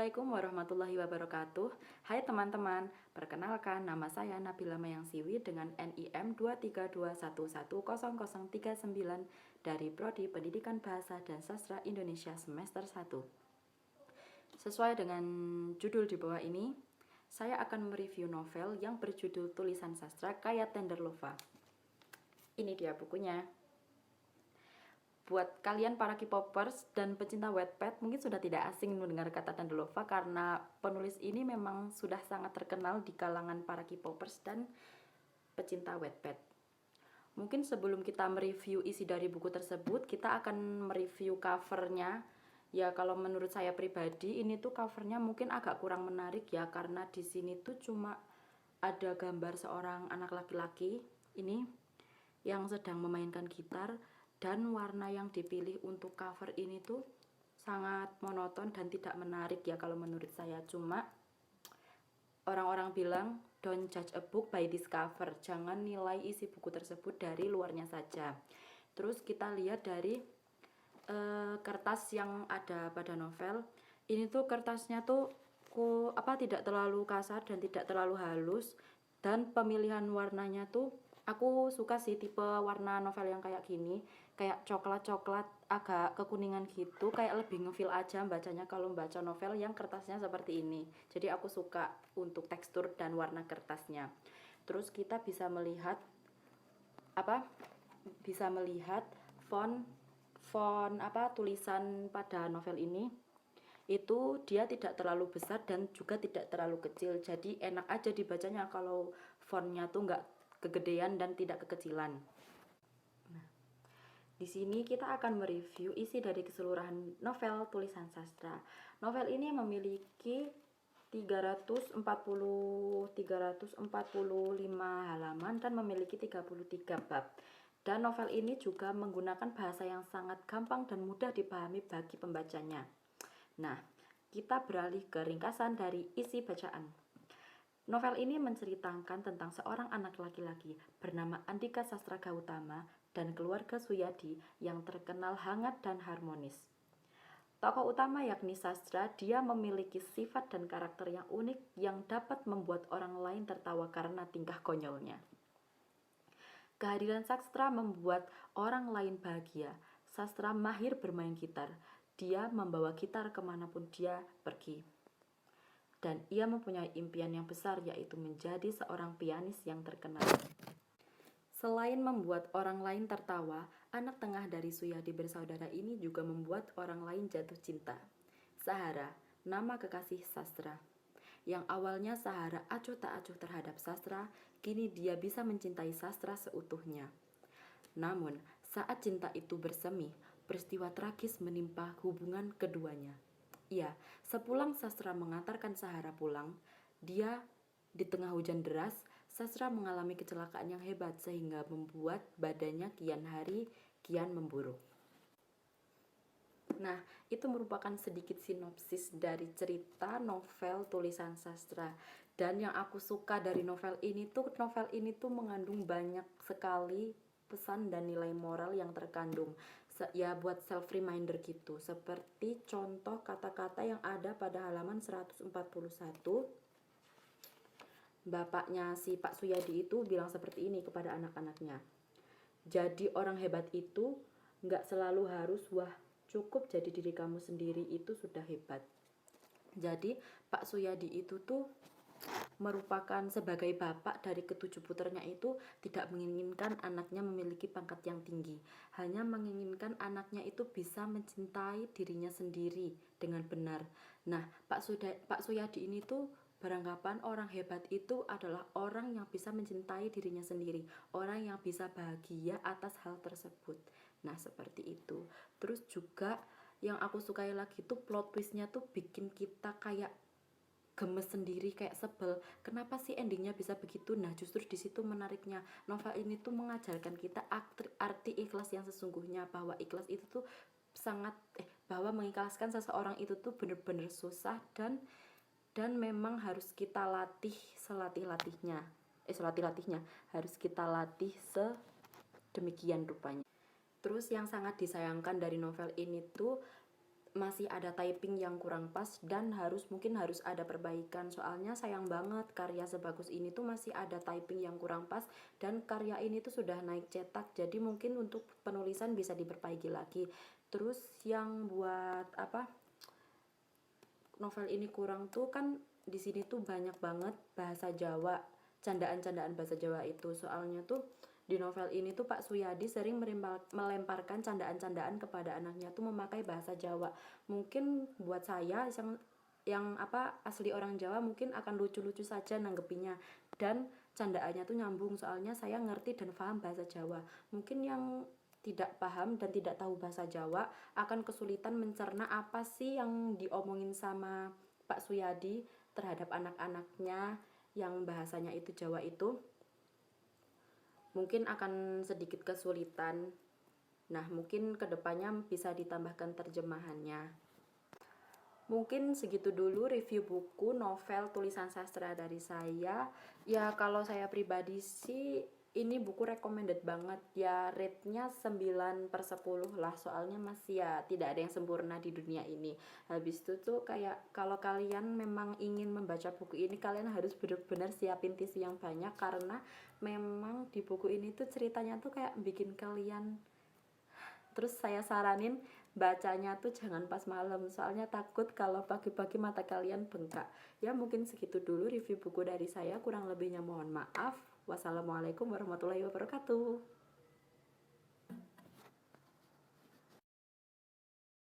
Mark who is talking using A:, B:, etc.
A: Assalamualaikum warahmatullahi wabarakatuh. Hai teman-teman, perkenalkan nama saya Nabila Mayangsiwi dengan NIM 232111039 dari Prodi Pendidikan Bahasa dan Sastra Indonesia semester 1. Sesuai dengan judul di bawah ini, saya akan mereview novel yang berjudul Tulisan Sastra Kaya Tenderlova. Ini dia bukunya. Buat kalian para K-popers dan pecinta Wattpad mungkin sudah tidak asing mendengar kata Tenderlova karena penulis ini memang sudah sangat terkenal di kalangan para K-popers dan pecinta Wattpad. Mungkin sebelum kita mereview isi dari buku tersebut, kita akan mereview covernya. Ya kalau menurut saya pribadi ini tuh covernya mungkin agak kurang menarik ya, karena di sini tuh cuma ada gambar seorang anak laki-laki ini yang sedang memainkan gitar. Dan warna yang dipilih untuk cover ini tuh sangat monoton dan tidak menarik ya kalau menurut saya. Cuma orang-orang bilang don't judge a book by this cover, jangan nilai isi buku tersebut dari luarnya saja. Terus kita lihat dari kertas yang ada pada novel ini tuh, kertasnya tuh tidak terlalu kasar dan tidak terlalu halus, dan pemilihan warnanya tuh aku suka sih, tipe warna novel yang kayak gini, kayak coklat-coklat agak kekuningan gitu, kayak lebih ngefeel aja bacanya kalau baca novel yang kertasnya seperti ini. Jadi aku suka untuk tekstur dan warna kertasnya. Terus kita bisa melihat font tulisan pada novel ini itu dia tidak terlalu besar dan juga tidak terlalu kecil, jadi enak aja dibacanya kalau fontnya tuh nggak kegedean dan tidak kekecilan. Nah, di sini kita akan mereview isi dari keseluruhan novel Tulisan Sastra. Novel ini memiliki 345 halaman dan memiliki 33 bab. Dan novel ini juga menggunakan bahasa yang sangat gampang dan mudah dipahami bagi pembacanya. Nah, kita beralih ke ringkasan dari isi bacaan. Novel ini menceritakan tentang seorang anak laki-laki bernama Andika Sastra Gautama dan keluarga Suyadi yang terkenal hangat dan harmonis. Tokoh utama yakni Sastra, dia memiliki sifat dan karakter yang unik yang dapat membuat orang lain tertawa karena tingkah konyolnya. Kehadiran Sastra membuat orang lain bahagia. Sastra mahir bermain gitar. Dia membawa gitar kemanapun dia pergi. Dan ia mempunyai impian yang besar, yaitu menjadi seorang pianis yang terkenal. Selain membuat orang lain tertawa, anak tengah dari Suyadi bersaudara ini juga membuat orang lain jatuh cinta. Sahara, nama kekasih Sastra. Yang awalnya Sahara acuh tak acuh terhadap Sastra, kini dia bisa mencintai Sastra seutuhnya. Namun, saat cinta itu bersemi, peristiwa tragis menimpa hubungan keduanya. Ya, sepulang Sastra mengantarkan Sahara pulang, dia di tengah hujan deras, Sastra mengalami kecelakaan yang hebat sehingga membuat badannya kian hari kian memburuk. Nah, itu merupakan sedikit sinopsis dari cerita novel Tulisan Sastra. Dan yang aku suka dari novel ini tuh mengandung banyak sekali pesan dan nilai moral yang terkandung. Ya buat self reminder gitu, seperti contoh kata-kata yang ada pada halaman 141. Bapaknya si Pak Suyadi itu bilang seperti ini kepada anak-anaknya. Jadi orang hebat itu nggak selalu harus cukup jadi diri kamu sendiri itu sudah hebat. Jadi Pak Suyadi itu tuh merupakan sebagai bapak dari ketujuh putranya itu tidak menginginkan anaknya memiliki pangkat yang tinggi, hanya menginginkan anaknya itu bisa mencintai dirinya sendiri dengan benar. Nah, Pak Suyadi ini tuh beranggapan orang hebat itu adalah orang yang bisa mencintai dirinya sendiri, orang yang bisa bahagia atas hal tersebut. Nah, seperti itu. Terus juga yang aku sukai lagi tuh plot twistnya tuh bikin kita kayak gemes sendiri, kayak sebel. Kenapa sih endingnya bisa begitu? Nah, justru di situ menariknya. Novel ini tuh mengajarkan kita arti ikhlas yang sesungguhnya, bahwa ikhlas itu tuh bahwa mengikhlaskan seseorang itu tuh bener-bener susah dan memang harus kita latih selatih-latihnya. Harus kita latih sedemikian rupanya. Terus yang sangat disayangkan dari novel ini tuh masih ada typing yang kurang pas dan mungkin harus ada perbaikan. Soalnya sayang banget karya sebagus ini tuh masih ada typing yang kurang pas dan karya ini tuh sudah naik cetak. Jadi mungkin untuk penulisan bisa diperbaiki lagi. Terus yang buat novel ini kurang tuh kan di sini tuh banyak banget bahasa Jawa, candaan-candaan bahasa Jawa itu. Soalnya tuh di novel ini tuh Pak Suyadi sering melemparkan candaan-candaan kepada anaknya tuh memakai bahasa Jawa. Mungkin buat saya yang asli orang Jawa mungkin akan lucu-lucu saja nanggepinya dan candaannya tuh nyambung soalnya saya ngerti dan paham bahasa Jawa. Mungkin yang tidak paham dan tidak tahu bahasa Jawa akan kesulitan mencerna apa sih yang diomongin sama Pak Suyadi terhadap anak-anaknya yang bahasanya itu Jawa itu. Mungkin akan sedikit kesulitan. Nah, mungkin kedepannya bisa ditambahkan terjemahannya. Mungkin segitu dulu review buku novel tulisan sastra dari saya. Ya kalau saya pribadi sih ini buku recommended banget ya, rate-nya 9/10 lah, soalnya masih ya tidak ada yang sempurna di dunia ini. Habis itu tuh kayak kalau kalian memang ingin membaca buku ini kalian harus benar-benar siapin tisu yang banyak karena memang di buku ini tuh ceritanya tuh kayak bikin kalian. Terus saya saranin bacanya tuh jangan pas malam soalnya takut kalau pagi-pagi mata kalian bengkak. Ya mungkin segitu dulu review buku dari saya, kurang lebihnya mohon maaf. Wassalamualaikum warahmatullahi wabarakatuh.